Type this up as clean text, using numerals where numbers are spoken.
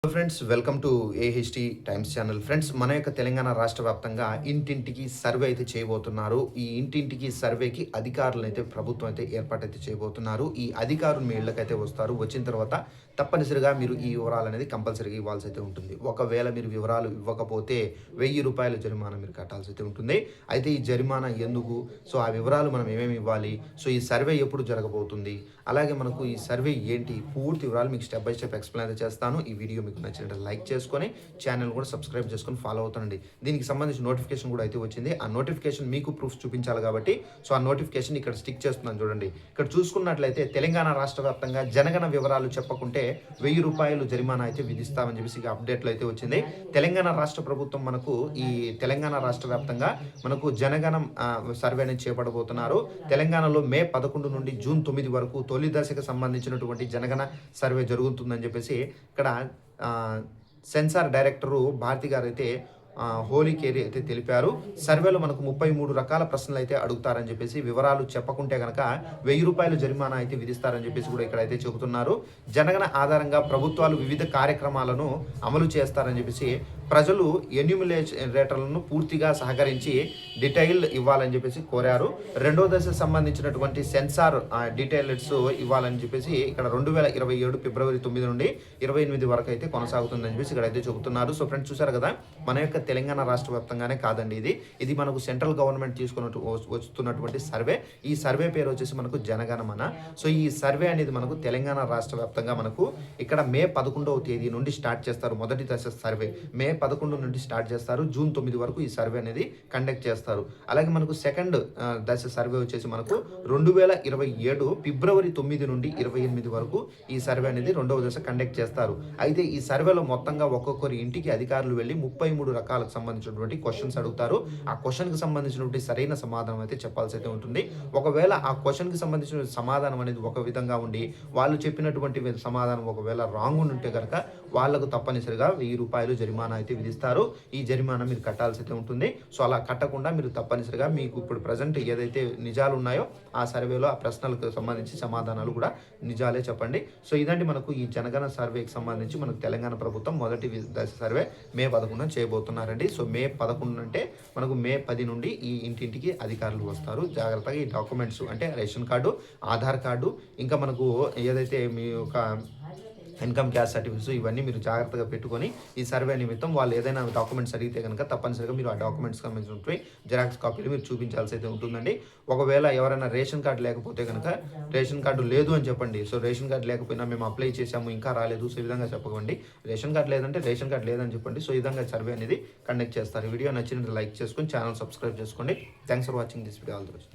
Friends welcome to AHT times channel. Friends మన యొక్క తెలంగాణ రాష్ట్ర వ్యాప్తంగా ఇంటింటికి సర్వే అయితే చేయబోతున్నారు. ఈ ఇంటింటికి సర్వేకి అధికారులను అయితే ప్రభుత్వం అయితే ఏర్పాటైతే చేయబోతున్నారు. ఈ అధికారులు మీ ఇళ్ళకైతే వస్తారు. వచ్చిన తర్వాత తప్పనిసరిగా మీరు ఈ వివరాలు అనేది కంపల్సరీగా ఇవ్వాల్సి అయితే ఉంటుంది. ఒకవేళ మీరు వివరాలు ఇవ్వకపోతే ₹1000 జరిమానా మీరు కట్టాల్సి అయితే ఉంటుంది. అయితే ఈ జరిమానా ఎందుకు, సో ఆ వివరాలు మనం ఏమేమి ఇవ్వాలి, సో ఈ సర్వే ఎప్పుడు జరగబోతుంది, అలాగే మనకు ఈ సర్వే ఏంటి, పూర్తి వివరాలు మీకు స్టెప్ బై స్టెప్ ఎక్స్ప్లెయిన్ అయితే చేస్తాను. ఈ వీడియో మీకు నచ్చినట్టు లైక్ చేసుకొని ఛానల్ కూడా సబ్స్క్రైబ్ చేసుకొని ఫాలో అవుతానండి. దీనికి సంబంధించి నోటిఫికేషన్ కూడా అయితే వచ్చింది. ఆ నోటిఫికేషన్ మీకు ప్రూఫ్ చూపించాలి కాబట్టి సో ఆ నోటిఫికేషన్ ఇక్కడ స్టిక్ చేస్తున్నాను చూడండి. ఇక్కడ చూసుకున్నట్లయితే తెలంగాణ రాష్ట్ర వ్యాప్తంగా జనగణ వివరాలు చెప్పకుంటే ₹1000 జరిమానా అయితే విధిస్తామని చెప్పేసి అప్డేట్లు అయితే వచ్చింది. తెలంగాణ రాష్ట్ర ప్రభుత్వం మనకు ఈ తెలంగాణ రాష్ట్ర వ్యాప్తంగా మనకు జనగణం సర్వే అనేది చేపట్టబోతున్నారు. తెలంగాణలో మే 11 నుండి జూన్ 9 వరకు తొలి దశకు సంబంధించినటువంటి జనగణ సర్వే జరుగుతుందని చెప్పేసి ఇక్కడ సెన్సార్ డైరెక్టరు భారతి గారు అయితే హోలీ కేరీ అయితే తెలిపారు. సర్వేలో మనకు 33 రకాల ప్రశ్నలు అయితే అడుగుతారని చెప్పేసి, వివరాలు చెప్పకుంటే కనుక ₹1000 జరిమానా అయితే విధిస్తారని చెప్పేసి కూడా ఇక్కడ అయితే చెబుతున్నారు. జనగణ ఆధారంగా ప్రభుత్వాలు వివిధ కార్యక్రమాలను అమలు చేస్తారని చెప్పేసి, ప్రజలు ఎన్యూమిలేటర్లను పూర్తిగా సహకరించి డీటెయిల్ ఇవ్వాలని చెప్పేసి కోరారు. రెండో దశ సంబంధించినటువంటి సెన్సార్ డీటెయిల్స్ ఇవ్వాలని చెప్పేసి ఇక్కడ 2027 ఫిబ్రవరి 9 నుండి 28 వరకు అయితే కొనసాగుతుందని చెప్పేసి ఇక్కడ అయితే చెబుతున్నారు. సో ఫ్రెండ్స్ చూసారు కదా, మన యొక్క తెలంగాణ రాష్ట్ర వ్యాప్తంగానే కాదండి, ఇది మనకు సెంట్రల్ గవర్నమెంట్ తీసుకున్న వస్తున్నటువంటి సర్వే. ఈ సర్వే పేరు వచ్చేసి మనకు జనగణమన. సో ఈ సర్వే అనేది మనకు తెలంగాణ రాష్ట్ర వ్యాప్తంగా మనకు ఇక్కడ మే 11వ తేదీ నుండి స్టార్ట్ చేస్తారు. మొదటి దశ సర్వే మే 11 నుండి స్టార్ట్ చేస్తారు. జూన్ 9 వరకు ఈ సర్వే అనేది కండక్ట్ చేస్తారు. అలాగే మనకు సెకండ్ దశ సర్వే వచ్చేసి మనకు 2027 ఫిబ్రవరి 9 నుండి 28 వరకు ఈ సర్వే అనేది రెండవ దశ కండక్ట్ చేస్తారు. అయితే ఈ సర్వేలో మొత్తంగా ఒక్కొక్కరి ఇంటికి అధికారులు వెళ్ళి 33 రకాలకు సంబంధించినటువంటి క్వశ్చన్స్ అడుగుతారు. ఆ క్వశ్చన్కి సంబంధించినటువంటి సరైన సమాధానం అయితే చెప్పాల్సి అయితే ఉంటుంది. ఒకవేళ ఆ క్వశ్చన్కి సంబంధించిన సమాధానం అనేది ఒక విధంగా ఉండి వాళ్ళు చెప్పినటువంటి సమాధానం ఒకవేళ రాంగ్ ఉంటే కనుక వాళ్ళకు తప్పనిసరిగా ₹1000 జరిమానా అయితే విధిస్తారు. ఈ జరిమానా మీరు కట్టాల్సి అయితే ఉంటుంది. సో అలా కట్టకుండా మీరు తప్పనిసరిగా మీకు ఇప్పుడు ప్రజెంట్ ఏదైతే నిజాలు ఉన్నాయో ఆ సర్వేలో ఆ ప్రశ్నలకు సంబంధించి సమాధానాలు కూడా నిజాలే చెప్పండి. సో ఇదండి మనకు ఈ జనగణ సర్వేకి సంబంధించి మనకు తెలంగాణ ప్రభుత్వం మొదటి దశ సర్వే మే 11 చేయబోతున్నారండి. సో మే 11 అంటే మనకు మే 10 నుండి ఈ ఇంటింటికి అధికారులు వస్తారు. జాగ్రత్తగా ఈ డాక్యుమెంట్స్ అంటే రేషన్ కార్డు, ఆధార్ కార్డు, ఇంకా మనకు ఏదైతే మీ యొక్క ఇన్కమ్ క్యాస్ట్ సర్టిఫికేట్స్ ఇవన్నీ మీరు జాగ్రత్తగా పెట్టుకొని ఈ సర్వే నిమిత్తం వాళ్ళు ఏదైనా డాక్యుమెంట్స్ అడిగితే కనుక తప్పనిసరిగా మీరు ఆ డాక్యుమెంట్స్ సంబంధించినటువంటి జిరాక్స్ కాపీలు మీరు చూపించాల్సి అయితే ఉంటుందండి. ఒకవేళ ఎవరైనా రేషన్ కార్డు లేకపోతే కనుక రేషన్ కార్డు లేదు అని చెప్పండి. సో రేషన్ కార్డు లేకపోయినా మేము అప్లై చేసాము ఇంకా రాలేదు, సో ఈ విధంగా చెప్పకండి. రేషన్ కార్డు లేదంటే రేషన్ కార్డు లేదని చెప్పండి. సో ఈ విధంగా సర్వే అనేది కండక్ట్ చేస్తారు. వీడియో నచ్చినట్టు లైక్ చేసుకొని ఛానల్ సబ్స్క్రైబ్ చేసుకోండి. Thanks for watching this video. All the best.